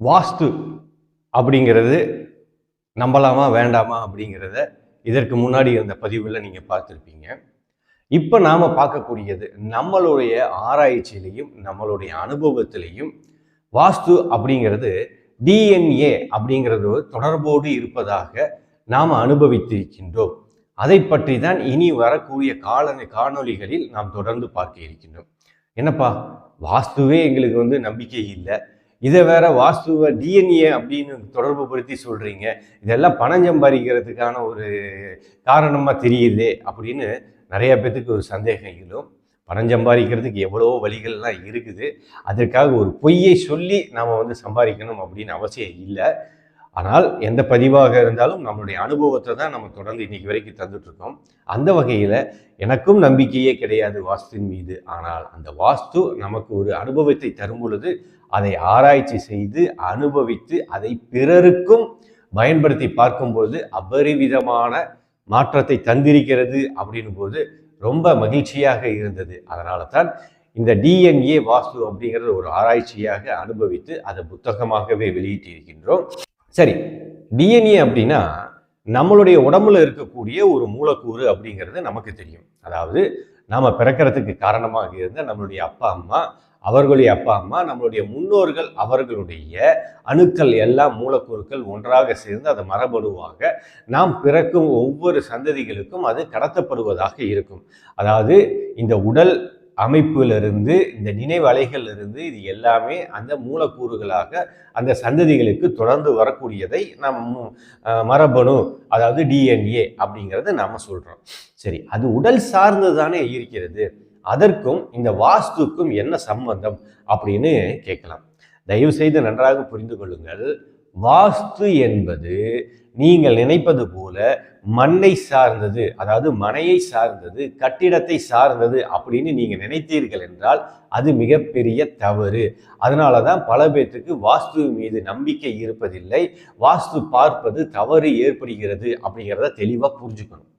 வாஸ்து அப்படிங்கிறது நம்பலாமா வேண்டாமா அப்படிங்கிறத இதற்கு முன்னாடி இருந்த பதிவில் நீங்கள் பார்த்துருப்பீங்க. இப்போ நாம் பார்க்கக்கூடியது நம்மளுடைய ஆராய்ச்சியிலையும் நம்மளுடைய அனுபவத்திலையும் வாஸ்து அப்படிங்கிறது டிஎன்ஏ அப்படிங்கிறது தொடர்போடு இருப்பதாக நாம் அனுபவித்திருக்கின்றோம். அதை பற்றி தான் இனி வரக்கூடிய காணொளிகளில் நாம் தொடர்ந்து பார்க்க இருக்கின்றோம். என்னப்பா வாஸ்துவே எங்களுக்கு நம்பிக்கை இல்லை, இதை வேற வாஸ்துவை டிஎன்ஏ அப்படின்னு தொடர்பு படுத்தி சொல்றீங்க, இதெல்லாம் பணம் சம்பாதிக்கிறதுக்கான ஒரு காரணமா தெரியுதே அப்படின்னு நிறைய பேத்துக்கு ஒரு சந்தேகம் இயலும். பணம் சம்பாதிக்கிறதுக்கு எவ்வளவோ வழிகள்லாம் இருக்குது. அதற்காக ஒரு பொய்யை சொல்லி நாம் சம்பாதிக்கணும் அப்படின்னு அவசியம் இல்லை. ஆனால் எந்த பதிவாக இருந்தாலும் நம்மளுடைய அனுபவத்தை தான் நம்ம தொடர்ந்து இன்னைக்கு வரைக்கும் தந்துட்டு இருக்கோம். அந்த வகையில் எனக்கும் நம்பிக்கையே கிடையாது வாஸ்துவின் மீது. ஆனால் அந்த வாஸ்து நமக்கு ஒரு அனுபவத்தை தரும் பொழுது அதை ஆராய்ச்சி செய்து அனுபவித்து அதை பிறருக்கும் பயன்படுத்தி பார்க்கும்பொழுது அபரிவிதமான மாற்றத்தை தந்திருக்கிறது அப்படின்னும் போது ரொம்ப மகிழ்ச்சியாக இருந்தது. அதனால தான் இந்த டிஎன்ஏ வாஸ்து அப்படிங்கிறது ஒரு ஆராய்ச்சியாக அனுபவித்து அதை புத்தகமாகவே வெளியிட்டு இருக்கின்றோம். சரி, டிஎன்ஏ அப்படின்னா நம்மளுடைய உடம்புல இருக்கக்கூடிய ஒரு மூலக்கூறு அப்படிங்கிறது நமக்கு தெரியும். அதாவது நாம பிறக்கிறதுக்கு காரணமாக இருந்த நம்மளுடைய அப்பா அம்மா, அவர்களுடைய அப்பா அம்மா, நம்மளுடைய முன்னோர்கள், அவர்களுடைய அணுக்கள் எல்லாம் மூலக்கூறுகள் ஒன்றாக சேர்ந்து அது மரபணுவாக நாம் பிறக்கும் ஒவ்வொரு சந்ததிகளுக்கும் அது கடத்தப்படுவதாக இருக்கும். அதாவது இந்த உடல் அமைப்பிலிருந்து இந்த நினைவு அலைகளிலிருந்து இது எல்லாமே அந்த மூலக்கூறுகளாக அந்த சந்ததிகளுக்கு தொடர்ந்து வரக்கூடியதை நம் மரபணு, அதாவது டிஎன்ஏ அப்படிங்கிறத நாம சொல்றோம். சரி, அது உடல் சார்ந்து தானே இருக்கிறது, அதற்கும் இந்த வாஸ்துக்கும் என்ன சம்பந்தம் அப்படின்னு கேட்கலாம். தயவு செய்து நன்றாக புரிந்து கொள்ளுங்கள். வாஸ்து என்பது நீங்கள் நினைப்பது போல மண்ணை சார்ந்தது, அதாவது மனையை சார்ந்தது, கட்டிடத்தை சார்ந்தது அப்படின்னு நீங்க நினைத்தீர்கள் என்றால் அது மிகப்பெரிய தவறு. அதனாலதான் பல பேர்த்துக்கு வாஸ்து மீது நம்பிக்கை இருப்பதில்லை, வாஸ்து பார்ப்பது தவறு ஏற்படுகிறது அப்படிங்கிறத தெளிவா புரிஞ்சுக்கணும்.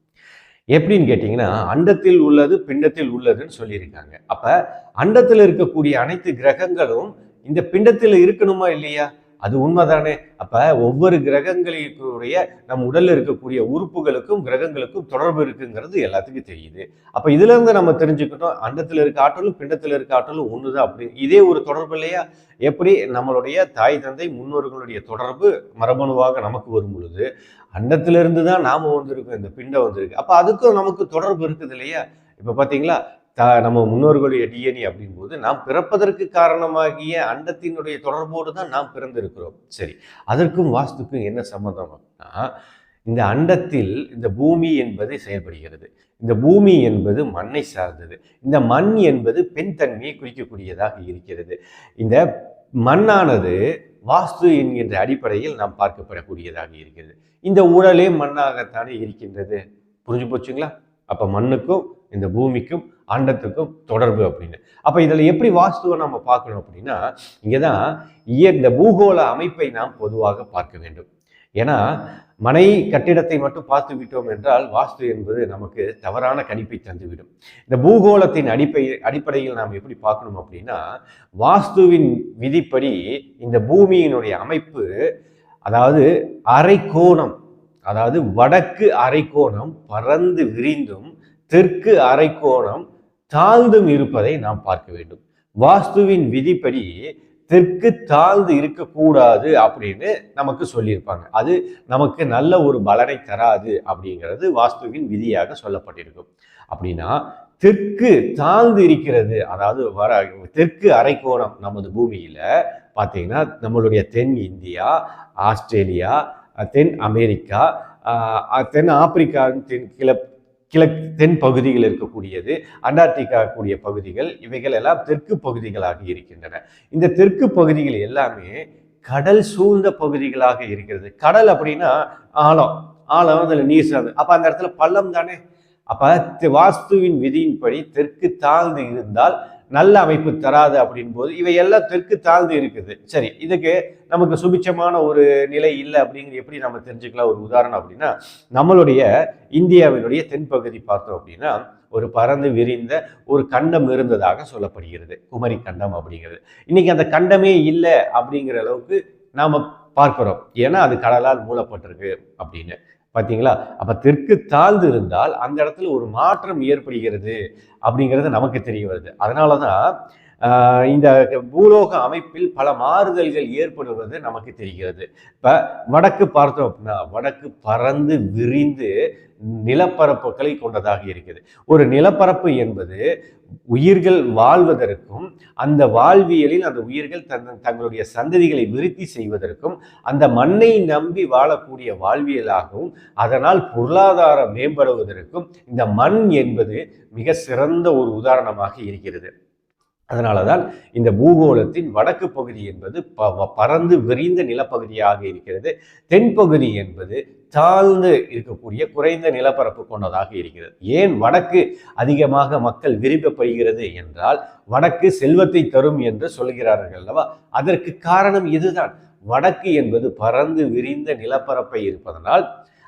எப்படின்னு கேட்டீங்கன்னா, அண்டத்தில் உள்ளது பிண்டத்தில் உள்ளதுன்னு சொல்லியிருக்காங்க. அப்ப அண்டத்தில் இருக்கக்கூடிய அனைத்து கிரகங்களும் இந்த பிண்டத்தில் இருக்கணுமா இல்லையா? அது உண்மைதானே? அப்ப ஒவ்வொரு கிரகங்களுடைய நம் உடல்ல இருக்கக்கூடிய உறுப்புகளுக்கும் கிரகங்களுக்கும் தொடர்பு இருக்குங்கிறது எல்லாத்துக்கும் தெரியுது. அப்ப இதுல இருந்து நம்ம தெரிஞ்சுக்கிட்டோம், அண்டத்துல இருக்க ஆற்றலும் பிண்டத்துல இருக்க ஆற்றலும் ஒண்ணுதான். அப்படி இதே ஒரு தொடர்பு இல்லையா? எப்படி நம்மளுடைய தாய் தந்தை முன்னோர்களுடைய தொடர்பு மரபணுவாக நமக்கு வரும் பொழுது அண்டத்திலிருந்து தான் நாம வந்திருக்கோம், இந்த பிண்டம் வந்திருக்கு. அப்ப அதுக்கும் நமக்கு தொடர்பு இருக்குது இல்லையா? இப்ப பாத்தீங்களா, நம்ம முன்னோர்களுடைய டிஎன்ஏ அப்படின் போது நாம் பிறப்பதற்கு காரணமாகிய அண்டத்தினுடைய தொடர்போடு தான் நாம் பிறந்திருக்கிறோம். சரி, அதற்கும் வாஸ்துக்கும் என்ன சம்பந்தம் அப்படின்னா, இந்த அண்டத்தில் இந்த பூமி என்பது செயல்படுகிறது. இந்த பூமி என்பது மண்ணை சார்ந்தது. இந்த மண் என்பது பெண் தன்மையை குறிக்கக்கூடியதாக இருக்கிறது. இந்த மண்ணானது வாஸ்து என்கின்ற அடிப்படையில் நாம் பார்க்கப்படக்கூடியதாக இருக்கிறது. இந்த உடலே மண்ணாகத்தானே இருக்கின்றது. புரிஞ்சு போச்சுங்களா? அப்ப மண்ணுக்கும் இந்த பூமிக்கும் அண்டத்துக்கும் தொடர்பு அப்படின்னு. அப்ப இதுல எப்படி வாஸ்துவை நம்ம பார்க்கணும் அப்படின்னா, இங்கதான் இந்த பூகோள அமைப்பை நாம் பொதுவாக பார்க்க வேண்டும். ஏன்னா மனை கட்டிடத்தை மட்டும் பார்த்து விட்டோம் என்றால் வாஸ்து என்பது நமக்கு தவறான கணிப்பை தந்துவிடும். இந்த பூகோளத்தின் அடிப்படையில் நாம் எப்படி பார்க்கணும் அப்படின்னா, வாஸ்துவின் விதிப்படி இந்த பூமியினுடைய அமைப்பு, அதாவது அரைக்கோணம், அதாவது வடக்கு அரைக்கோணம் பறந்து விரிந்தும் தெற்கு அரைக்கோணம் தாழ்ந்தும் இருப்பதை நாம் பார்க்க வேண்டும். வாஸ்துவின் விதிப்படி தெற்கு தாழ்ந்து இருக்கக்கூடாது அப்படின்னு நமக்கு சொல்லியிருப்பாங்க. அது நமக்கு நல்ல ஒரு பலனை தராது அப்படிங்கிறது வாஸ்துவின் விதியாக சொல்லப்பட்டிருக்கும். அப்படின்னா தெற்கு தாழ்ந்து இருக்கிறது, அதாவது தெற்கு அரைக்கோணம் நமது பூமியில பார்த்தீங்கன்னா நம்மளுடைய தென் இந்தியா, ஆஸ்திரேலியா, தென் அமெரிக்கா, தென் ஆப்பிரிக்காவின் தென் பகுதிகள் இருக்கக்கூடியது, அண்டார்டிகா கூடிய பகுதிகள், இவைகள் எல்லாம் தெற்கு பகுதிகளாக இருக்கின்றன. இந்த தெற்கு பகுதிகள் எல்லாமே கடல் சூழ்ந்த பகுதிகளாக இருக்கிறது. கடல் அப்படின்னா ஆழம், அதுல நீர் சார்ந்து, அப்ப அந்த இடத்துல பள்ளம் தானே. அப்ப வாஸ்துவின் விதியின்படி தெற்கு தாழ்ந்து இருந்தால் நல்ல அமைப்பு தராது அப்படின் போது இவை எல்லாம் தெற்கு தாழ்ந்து இருக்குது. சரி, இதுக்கு நமக்கு சுபிச்சமான ஒரு நிலை இல்லை அப்படிங்கிறது எப்படி நம்ம தெரிஞ்சுக்கலாம்? ஒரு உதாரணம் அப்படின்னா, நம்மளுடைய இந்தியாவினுடைய தென்பகுதி பார்த்தோம் அப்படின்னா ஒரு பறந்து விரிந்த ஒரு கண்டம் இருந்ததாக சொல்லப்படுகிறது, குமரி கண்டம் அப்படிங்கிறது. இன்னைக்கு அந்த கண்டமே இல்லை அப்படிங்கிற அளவுக்கு நாம பார்க்கிறோம். ஏன்னா அது கடலால் மூடப்பட்டிருக்கு அப்படின்னு. பார்த்தீங்களா? அப்ப தெற்கு தாழ்ந்து இருந்தால் அந்த இடத்துல ஒரு மாற்றம் ஏற்படுகிறது அப்படிங்கிறது நமக்கு தெரிய வருது. அதனாலதான் இந்த பூலோக அமைப்பில் பல மாறுதல்கள் ஏற்படுவது நமக்கு தெரிகிறது. இப்ப வடக்கு பார்த்தோம் அப்படின்னா வடக்கு பறந்து விரிந்து நிலப்பரப்புகளை கொண்டதாக இருக்குது. ஒரு நிலப்பரப்பு என்பது உயிர்கள் வாழ்வதற்கும் அந்த வாழ்வியலில் அந்த உயிர்கள் தங்களுடைய சந்ததிகளை விருத்தி செய்வதற்கும் அந்த மண்ணை நம்பி வாழக்கூடிய வாழ்வியலாகவும் அதனால் பொருளாதாரம் மேம்படுவதற்கும் இந்த மண் என்பது மிக சிறந்த ஒரு உதாரணமாக இருக்கிறது. அதனாலதான் இந்த பூகோளத்தின் வடக்கு பகுதி என்பது பறந்து விரிந்த நிலப்பகுதியாக இருக்கிறது. தென்பகுதி என்பது தாழ்ந்து இருக்கக்கூடிய குறைந்த நிலப்பரப்பு கொண்டதாக இருக்கிறது. ஏன் வடக்கு அதிகமாக மக்கள் விரும்பப்படுகிறது என்றால் வடக்கு செல்வத்தை தரும் என்று சொல்கிறார்கள் அல்லவா? அதற்கு காரணம் இதுதான். வடக்கு என்பது பறந்து விரிந்த நிலப்பரப்பை இருப்பதனால்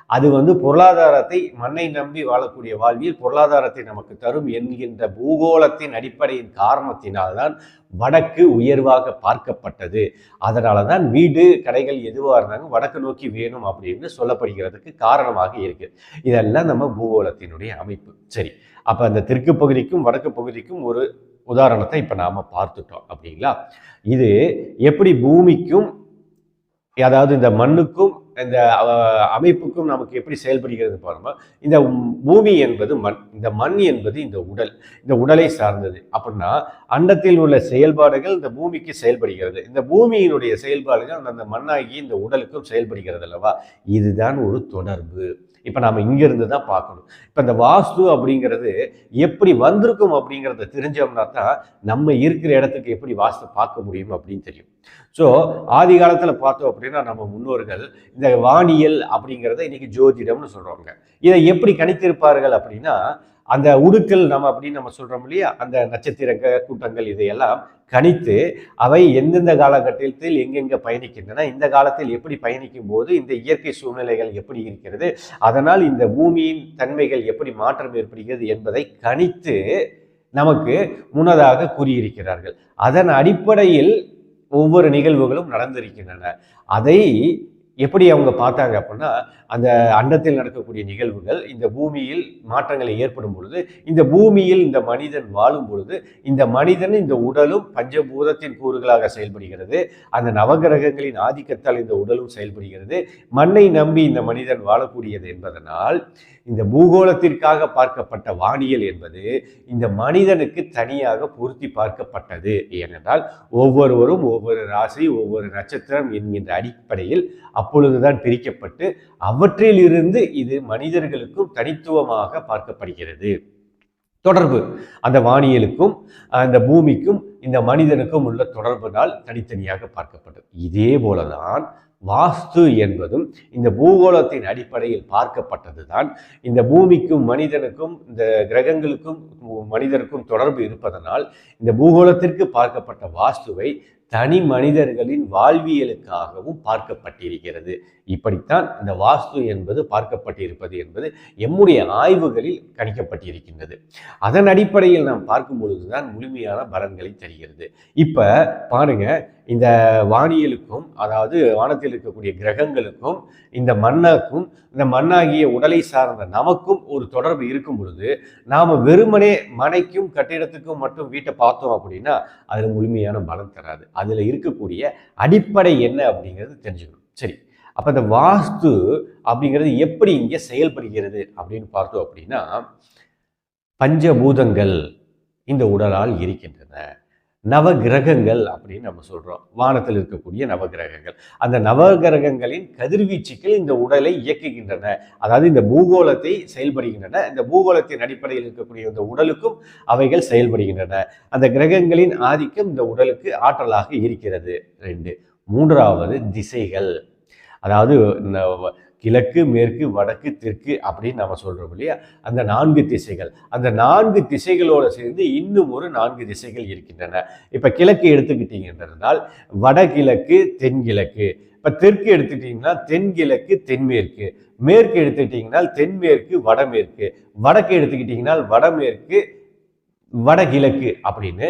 அது பொருளாதாரத்தை மண்ணை நம்பி வாழக்கூடிய வாழ்வியல் பொருளாதாரத்தை நமக்கு தரும் என்கின்ற பூகோளத்தின் அடிப்படையின் காரணத்தினால்தான் வடக்கு உயர்வாக பார்க்கப்பட்டது. அதனால தான் வீடு கடைகள் எதுவாக இருந்தாலும் வடக்கு நோக்கி வேணும் அப்படின்னு சொல்லப்படுகிறதுக்கு காரணமாக இருக்கு. இதெல்லாம் நம்ம பூகோளத்தினுடைய அமைப்பு. சரி, அப்ப அந்த தெற்கு பகுதிக்கும் வடக்கு பகுதிக்கும் ஒரு உதாரணத்தை இப்ப நாம பார்த்துட்டோம் அப்படிங்களா? இது எப்படி பூமிக்கும் அதாவது இந்த மண்ணுக்கும் இந்த அமைப்புக்கும் நமக்கு எப்படி செயல்படுகிறது பாருங்க. இந்த பூமி என்பது மண், இந்த மண் என்பது இந்த உடலை சார்ந்தது. அப்படின்னா அண்டத்தில் உள்ள செயல்பாடுகள் இந்த பூமிக்கு செயல்படுகிறது, இந்த பூமியினுடைய செயல்பாடுகள் அந்த மண்ணாகி இந்த உடலுக்கும் செயல்படுகிறது அல்லவா? இதுதான் ஒரு தொடர்பு. இப்ப நாம இங்கிருந்து தான் பார்க்கணும். இப்ப இந்த வாஸ்து அப்படிங்கிறது எப்படி வந்திருக்கும் அப்படிங்கிறத தெரிஞ்சோம்னா தான் நம்ம இருக்கிற இடத்துக்கு எப்படி வாஸ்து பார்க்க முடியும் அப்படின்னு தெரியும். ஸோ ஆதி காலத்துல பார்த்தோம் அப்படின்னா நம்ம முன்னோர்கள் இந்த வானியல் அப்படிங்கிறத இன்னைக்கு ஜோதிடம்னு சொல்றவங்க. இதை எப்படி கணித்திருப்பார்கள் அப்படின்னா அந்த உடுக்கல் நம்ம சொல்றோம் இல்லையா, அந்த நட்சத்திர கூட்டங்கள் இதையெல்லாம் கணித்து அவை எந்தெந்த காலகட்டத்தில் எங்கெங்க பயணிக்கின்றன, இந்த காலத்தில் எப்படி பயணிக்கும் போது இந்த இயற்கை சூழ்நிலைகள் எப்படி இருக்கிறது, அதனால் இந்த பூமியின் தன்மைகள் எப்படி மாற்றம் ஏற்படுகிறது என்பதை கணித்து நமக்கு முன்னதாக கூறியிருக்கிறார்கள். அதன் அடிப்படையில் ஒவ்வொரு நிகழ்வுகளும் நடந்திருக்கின்றன. அதை எப்படி அவங்க பார்த்தாங்க அப்படின்னா அந்த அண்டத்தில் நடக்கக்கூடிய நிகழ்வுகள் இந்த பூமியில் மாற்றங்களை ஏற்படும் பொழுது, இந்த பூமியில் இந்த மனிதன் வாழும் பொழுது இந்த மனிதன் இந்த உடலும் பஞ்சபூதத்தின் கூறுகளாக செயல்படுகிறது. அந்த நவகிரகங்களின் ஆதிக்கத்தால் இந்த உடலும் செயல்படுகிறது. மண்ணை நம்பி இந்த மனிதன் வாழக்கூடியது என்பதனால் இந்த பூகோளத்திற்காக பார்க்கப்பட்ட வானியல் என்பது இந்த மனிதனுக்கு தனியாக பொருத்தி பார்க்கப்பட்டது. ஏனென்றால் ஒவ்வொருவரும் ஒவ்வொரு ராசி ஒவ்வொரு நட்சத்திரம் என்கின்ற அடிப்படையில் அப்பொழுதுதான் பிரிக்கப்பட்டு அவற்றில் இருந்து இது மனிதர்களுக்கும் தனித்துவமாக பார்க்கப்படுகிறது. தொடர்பு அந்த வானியலுக்கும் அந்த பூமிக்கும் இந்த மனிதனுக்கும் உள்ள தொடர்புனால் தனித்தனியாக பார்க்கப்பட்டது. இதே போலதான் வாஸ்து என்பதும் இந்த பூகோளத்தின் அடிப்படையில் பார்க்கப்பட்டதுதான். இந்த பூமிக்கும் மனிதனுக்கும் இந்த கிரகங்களுக்கும் மனிதனுக்கும் தொடர்பு இருப்பதனால் இந்த பூகோளத்திற்கு பார்க்கப்பட்ட வாஸ்துவை தனி மனிதர்களின் வாழ்வியலுக்காகவும் பார்க்கப்பட்டிருக்கிறது. இப்படித்தான் இந்த வாஸ்து என்பது பார்க்கப்பட்டிருப்பது என்பது எம்முடைய ஆய்வுகளில் கணிக்கப்பட்டிருக்கின்றது. அதன் அடிப்படையில் நாம் பார்க்கும் பொழுதுதான் முழுமையான பலன்களை தருகிறது. இப்ப பாருங்க, இந்த வானியலுக்கும் அதாவது வானத்தில் இருக்கக்கூடிய கிரகங்களுக்கும் இந்த மண்ணுக்கும் இந்த மண்ணாகிய உடலை சார்ந்த நமக்கும் ஒரு தொடர்பு இருக்கும் பொழுது நாம வெறுமனே மனைக்கும் கட்டிடத்துக்கும் மட்டும் வீட்டை பார்த்தோம் அப்படின்னா அதுல முழுமையான பலன் தராது. அதுல இருக்கக்கூடிய அடிப்படை என்ன அப்படிங்கிறது தெரிஞ்சுக்கணும். சரி, அப்ப இந்த வாஸ்து அப்படிங்கிறது எப்படி இங்க செயல்படுகிறது அப்படின்னு பார்த்தோம் அப்படின்னா பஞ்சபூதங்கள் இந்த உடலால் இருக்கின்றன. நவகிரகங்கள் அப்படின்னு நம்ம சொல்றோம், வானத்தில் இருக்கக்கூடிய நவகிரகங்கள். அந்த நவகிரகங்களின் கதிர்வீச்சுக்கள் இந்த உடலை இயக்குகின்றன, அதாவது இந்த பூகோளத்தை செயல்படுகின்றன. இந்த பூகோளத்தின் அடிப்படையில் இருக்கக்கூடிய இந்த உடலுக்கும் அவைகள் செயல்படுகின்றன. அந்த கிரகங்களின் ஆதிக்கம் இந்த உடலுக்கு ஆற்றலாக இருக்கிறது. 2. மூன்றாவது திசைகள், அதாவது கிழக்கு மேற்கு வடக்கு தெற்கு அப்படின்னு நம்ம சொல்றோம் இல்லையா, அந்த 4 திசைகள். அந்த 4 திசைகளோடு சேர்ந்து இன்னும் ஒரு 4 திசைகள் இருக்கின்றன. இப்ப கிழக்கு எடுத்துக்கிட்டீங்கன்றால் வடகிழக்கு தென்கிழக்கு. இப்ப தெற்கு எடுத்துக்கிட்டீங்கன்னா தென்கிழக்கு தென்மேற்கு. மேற்கு எடுத்துக்கிட்டீங்கன்னா தென்மேற்கு வடமேற்கு. வடக்கு எடுத்துக்கிட்டீங்கன்னா வடமேற்கு வடகிழக்கு அப்படின்னு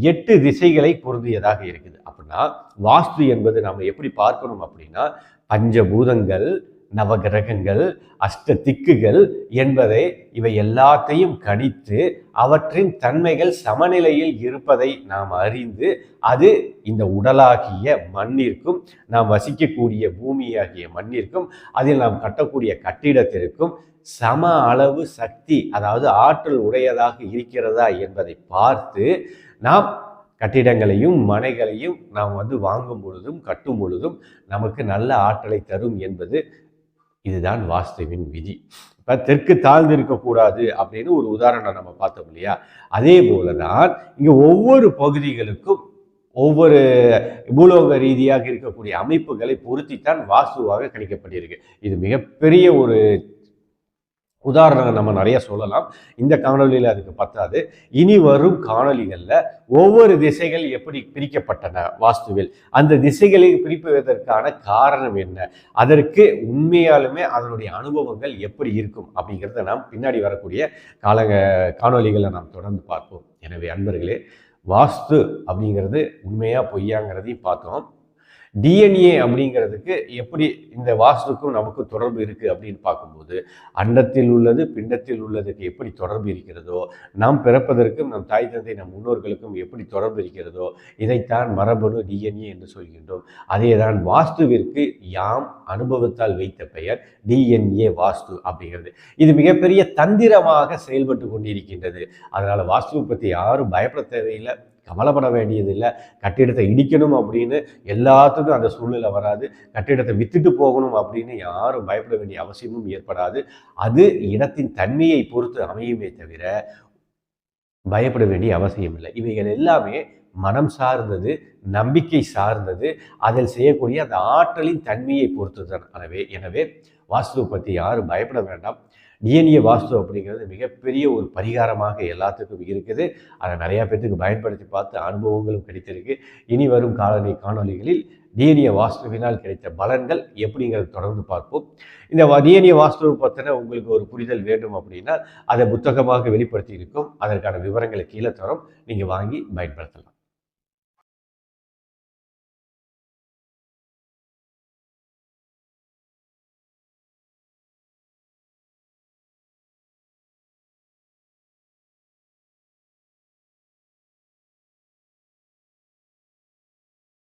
8 திசைகளை பொருந்தியதாக இருக்குது. அப்படின்னா வாஸ்து என்பது நம்ம எப்படி பார்க்கணும் அப்படின்னா, பஞ்சபூதங்கள், நவகிரகங்கள், அஷ்ட திக்குகள் என்பதை இவை எல்லாத்தையும் கணித்து அவற்றின் தன்மைகள் சமநிலையில் இருப்பதை நாம் அறிந்து அது இந்த உடலாகிய மண்ணிற்கும் நாம் வசிக்கக்கூடிய பூமியாகிய மண்ணிற்கும் அதில் நாம் கட்டக்கூடிய கட்டிடத்திற்கும் சம அளவு சக்தி, அதாவது ஆற்றல் உடையதாக இருக்கிறதா என்பதை பார்த்து நாம் கட்டிடங்களையும் மனைகளையும் நாம் வாங்கும் பொழுதும் கட்டும் பொழுதும் நமக்கு நல்ல ஆற்றலை தரும் என்பது இதுதான் வாஸ்துவின் விதி. இப்போ தெற்கு தாழ்ந்து இருக்கக்கூடாது அப்படின்னு ஒரு உதாரணம் நம்ம பார்த்தோம் இல்லையா? அதே போலதான் இங்கே ஒவ்வொரு பகுதிகளுக்கும் ஒவ்வொரு பூலோக ரீதியாக இருக்கக்கூடிய அமைப்புகளை பொருத்தித்தான் வாஸ்துவாக கணிக்கப்பட்டிருக்கு. இது மிகப்பெரிய ஒரு உதாரணம் நம்ம நிறைய சொல்லலாம். இந்த காணொலியில் அதுக்கு பத்தாது. இனி வரும் காணொலிகளில் ஒவ்வொரு திசைகள் எப்படி பிரிக்கப்பட்டன வாஸ்துவில், அந்த திசைகளை பிரிப்பதற்கான காரணம் என்ன, அதற்கு உண்மையாலுமே அதனுடைய அனுபவங்கள் எப்படி இருக்கும் அப்படிங்கிறத நாம் பின்னாடி வரக்கூடிய காணொலிகளை நாம் தொடர்ந்து பார்ப்போம். எனவே அன்பர்களே, வாஸ்து அப்படிங்கிறது உண்மையா பொய்யாங்கிறதையும் பார்த்தோம். டிஎன்ஏ அப்படிங்கிறதுக்கு எப்படி இந்த வாஸ்துக்கும் நமக்கு தொடர்பு இருக்குது அப்படின்னு பார்க்கும்போது, அண்டத்தில் உள்ளது பிண்டத்தில் உள்ளதுக்கு எப்படி தொடர்பு இருக்கிறதோ, நாம் பிறப்பதற்கும் நம் தாய் தந்தை நம் முன்னோர்களுக்கும் எப்படி தொடர்பு இருக்கிறதோ, இதைத்தான் மரபணு டிஎன்ஏ என்று சொல்கின்றோம். அதே தான் வாஸ்துவிற்கு யாம் அனுபவத்தால் வைத்த பெயர் டிஎன்ஏ வாஸ்து அப்படிங்கிறது. இது மிகப்பெரிய தந்திரமாக செயல்பட்டு கொண்டிருக்கின்றது. அதனால் வாஸ்துவை பற்றி யாரும் பயப்பட தேவையில்லை, கவலைப்பட வேண்டியதில்லை. கட்டிடத்தை இடிக்கணும் அப்படின்னு எல்லாத்துக்கும் அந்த சூழ்நிலை வராது. கட்டிடத்தை வித்துட்டு போகணும் அப்படின்னு யாரும் பயப்பட வேண்டிய அவசியமும் ஏற்படாது. அது இடத்தின் தன்மையை பொறுத்து அமையுமே தவிர பயப்பட வேண்டிய அவசியம் இல்லை. இவைகள் எல்லாமே மனம் சார்ந்தது, நம்பிக்கை சார்ந்தது, அதில் செய்யக்கூடிய அந்த ஆற்றலின் தன்மையை பொறுத்து தான். எனவே வாஸ்துவை பற்றி யாரும் பயப்பட வேண்டாம். டிஎன்ஏ வாஸ்து அப்படிங்கிறது மிகப்பெரிய ஒரு பரிகாரமாக எல்லாத்துக்கும் இருக்குது. அதை நிறையா பேர்த்துக்கு பயன்படுத்தி பார்த்து அனுபவங்களும் கிடைத்திருக்கு. இனி வரும் காணொலிகளில் டிஎன்ஏ வாஸ்துவினால் கிடைத்த பலன்கள் எப்படிங்கிறத தொடர்ந்து பார்ப்போம். இந்த டிஎன்ஏ வாஸ்துவை பற்றின உங்களுக்கு ஒரு புரிதல் வேண்டும் அப்படின்னா அதை புத்தகமாக வெளிப்படுத்தி இருக்கும். அதற்கான விவரங்களை கீழே தரோம், நீங்கள் வாங்கி பயன்படுத்தலாம்.